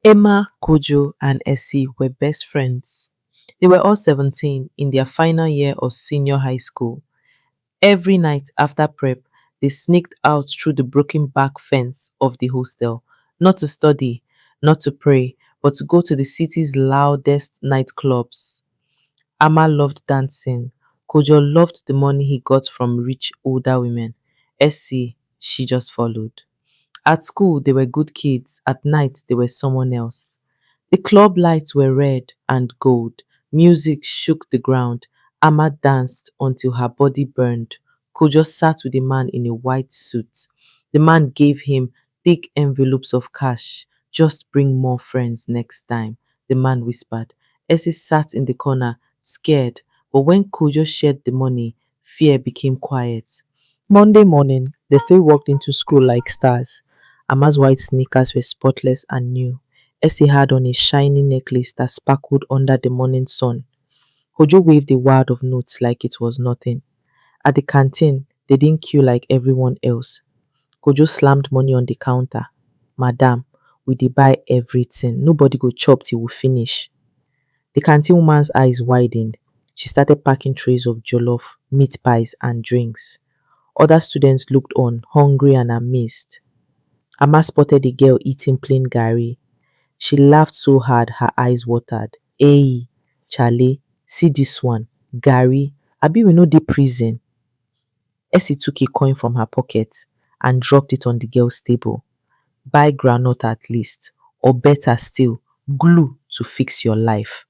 Emma, Kojo, and Essie were best friends. They were all 17 in their final year of senior high school. Every night after prep, they sneaked out through the broken back fence of the hostel, not to study, not to pray, but to go to the city's loudest nightclubs. Amma loved dancing. Kojo loved the money he got from rich older women. Essie, she just followed. At school, they were good kids. At night, they were someone else. The club lights were red and gold. Music shook the ground. Amma danced until her body burned. Kojo sat with a man in a white suit. The man gave him thick envelopes of cash. Just bring more friends next time, the man whispered. Essie sat in the corner, scared, but when Kojo shared the money, fear became quiet. Monday morning, the three walked into school like stars. Ama's white sneakers were spotless and new. Essie had on a shiny necklace that sparkled under the morning sun. Kojo waved a wad of notes like it was nothing. At the canteen, they didn't queue like everyone else. Kojo slammed money on the counter. Madam, we dey buy everything. Nobody go chop till we finish. The canteen woman's eyes widened. She started packing trays of jollof, meat pies, and drinks. Other students looked on, hungry and amazed. Amma spotted a girl eating plain gari. She laughed so hard her eyes watered. Hey, Charlie, see this one. Gary, abi we no dey prison. Essie took a coin from her pocket and dropped it on the girl's table. Buy groundnut at least, or better still, glue to fix your life.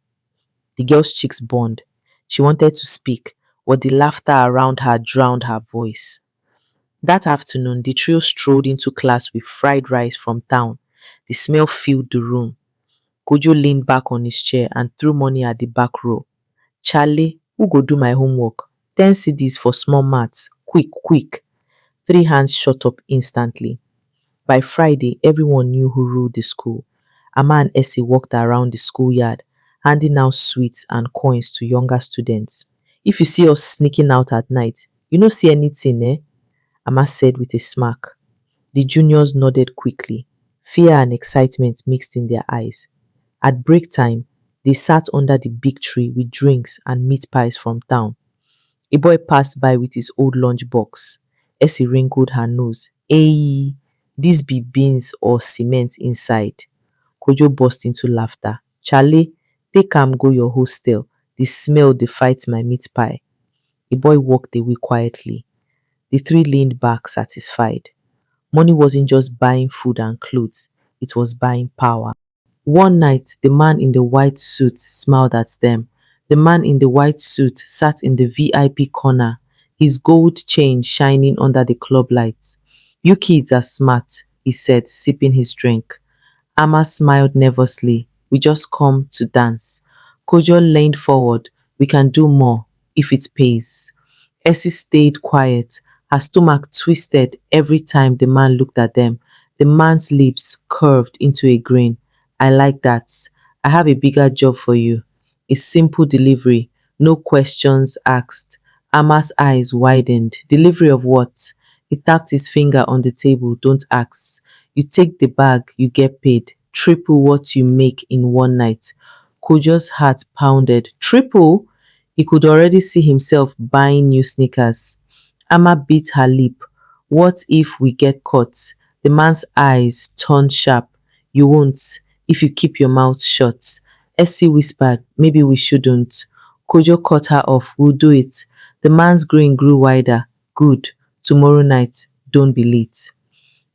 The girl's cheeks burned. She wanted to speak, but the laughter around her drowned her voice. That afternoon, the trio strolled into class with fried rice from town. The smell filled the room. Kojo leaned back on his chair and threw money at the back row. Charlie, who go do my homework? 10 CDs for small maths. Quick, quick. Three hands shot up instantly. By Friday, everyone knew who ruled the school. Amma and Essie walked around the schoolyard, handing out sweets and coins to younger students. If you see us sneaking out at night, you no see anything, eh? Amma said with a smirk. The juniors nodded quickly. Fear and excitement mixed in their eyes. At break time, they sat under the big tree with drinks and meat pies from town. A boy passed by with his old lunchbox. Essie wrinkled her nose. Hey, this be beans or cement inside. Kojo burst into laughter. Charlie, take am go your hostel. The smell dey fight my meat pie. The boy walked away quietly. The three leaned back satisfied. Money wasn't just buying food and clothes, it was buying power. One night, the man in the white suit smiled at them. The man in the white suit sat in the VIP corner, his gold chain shining under the club lights. You kids are smart, he said, sipping his drink. Amma smiled nervously. We just come to dance. Kojo leaned forward. We can do more, if it pays. Essie stayed quiet. Her stomach twisted every time the man looked at them. The man's lips curved into a grin. I like that. I have a bigger job for you. A simple delivery, no questions asked. Amma's eyes widened. Delivery of what? He tapped his finger on the table. Don't ask. You take the bag, you get paid. Triple what you make in one night. Kojo's heart pounded. Triple? He could already see himself buying new sneakers. Amma bit her lip. What if we get caught? The man's eyes turned sharp. You won't, if you keep your mouth shut. Essie whispered, maybe we shouldn't. Kojo cut her off. We'll do it. The man's grin grew wider. Good. Tomorrow night, don't be late.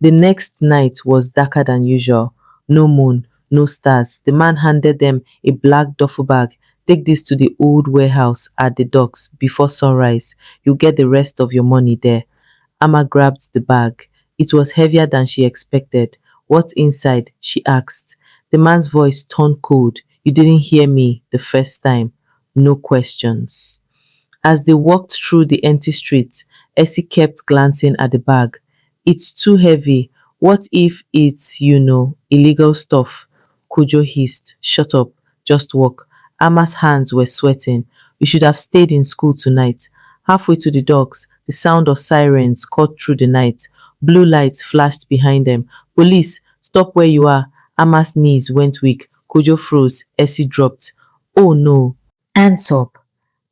The next night was darker than usual. No moon, no stars. The man handed them a black duffel bag. Take this to the old warehouse at the docks before sunrise. You'll get the rest of your money there. Amma grabbed the bag. It was heavier than she expected. What's inside? She asked. The man's voice turned cold. You didn't hear me the first time. No questions. As they walked through the empty streets, Essie kept glancing at the bag. It's too heavy. What if it's, illegal stuff? Kojo hissed. Shut up. Just walk. Amma's hands were sweating. We should have stayed in school tonight. Halfway to the docks, the sound of sirens cut through the night. Blue lights flashed behind them. Police, stop where you are. Ama's knees went weak. Kojo froze. Essie dropped. Oh no. Hands up,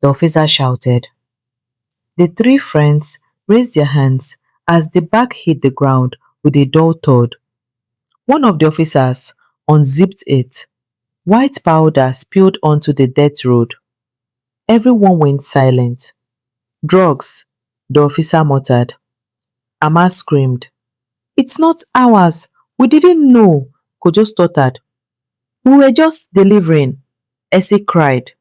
the officer shouted. The three friends raised their hands as the bag hit the ground with a dull thud. One of the officers unzipped it. White powder spilled onto the dirt road. Everyone went silent. Drugs, the officer muttered. Amma screamed. It's not ours. We didn't know. Kojo stuttered. We were just delivering. Essie cried.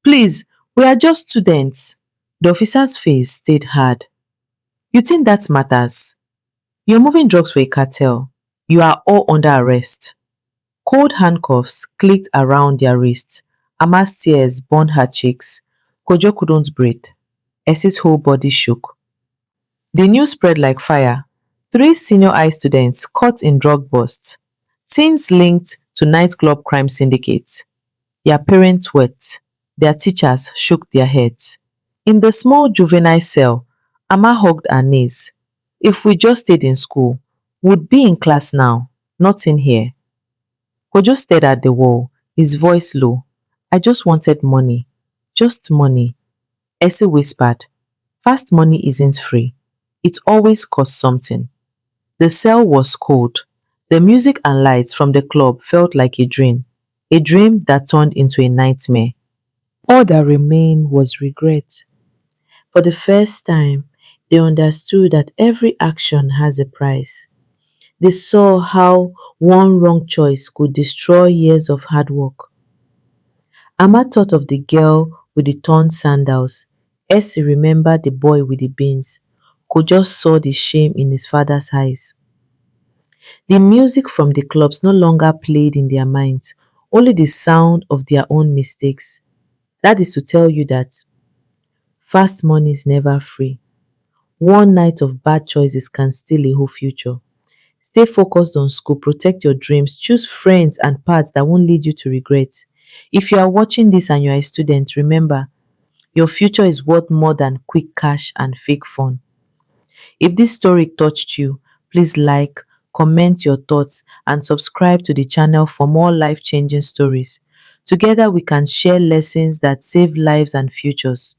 Please, we are just students. The officer's face stayed hard. You think that matters? You're moving drugs for a cartel. You are all under arrest. Cold handcuffs clicked around their wrists. Ama's tears burned her cheeks. Kojo couldn't breathe. Essie's whole body shook. The news spread like fire. Three senior high students caught in drug busts. Teens linked to nightclub crime syndicates. Their parents wept. Their teachers shook their heads. In the small juvenile cell, Amma hugged her knees. If we just stayed in school, we'd be in class now, not in here. Kojo stared at the wall, his voice low. I just wanted money. Just money. Essie whispered. Fast money isn't free. It always costs something. The cell was cold. The music and lights from the club felt like a dream that turned into a nightmare. All that remained was regret. For the first time, they understood that every action has a price. They saw how one wrong choice could destroy years of hard work. Amma thought of the girl with the torn sandals. Essie remembered the boy with the beans. Kojo saw the shame in his father's eyes. The music from the clubs no longer played in their minds, only the sound of their own mistakes. That is to tell you that fast money is never free. One night of bad choices can steal a whole future. Stay focused on school, protect your dreams, choose friends and paths that won't lead you to regret. If you are watching this and you are a student, remember, your future is worth more than quick cash and fake fun. If this story touched you, please like, comment your thoughts, and subscribe to the channel for more life-changing stories. Together we can share lessons that save lives and futures.